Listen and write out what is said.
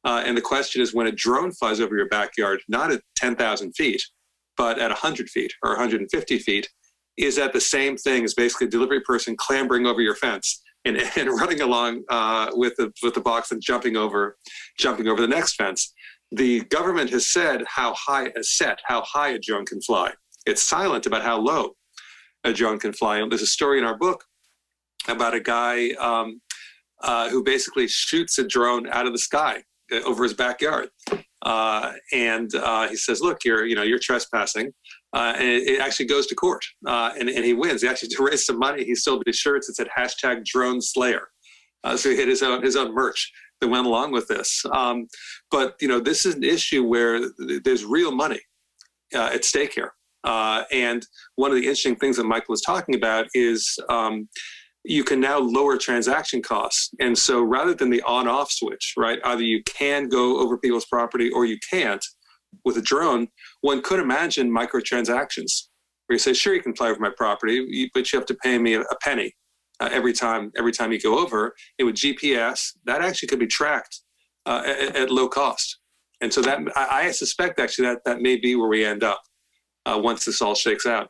And the question is, when a drone flies over your backyard, not at 10,000 feet, but at 100 feet or 150 feet, is that the same thing as basically a delivery person clambering over your fence and running along with the box and jumping over the next fence? The government has said how high a drone can fly. It's silent about how low a drone can fly. And there's a story in our book about a guy who basically shoots a drone out of the sky over his backyard. And he says, look, you're trespassing. And it actually goes to court, and he wins. He actually, to raise some money, he sold his shirts that said #DroneSlayer. So he had his own merch that went along with this. But this is an issue where there's real money at stake here. And one of the interesting things that Michael was talking about is you can now lower transaction costs. And so rather than the on-off switch, right, either you can go over people's property or you can't. With a drone, one could imagine microtransactions where you say, sure, you can fly over my property, but you have to pay me a penny every time you go over. And with GPS, that actually could be tracked at low cost. And so that I suspect actually that may be where we end up once this all shakes out.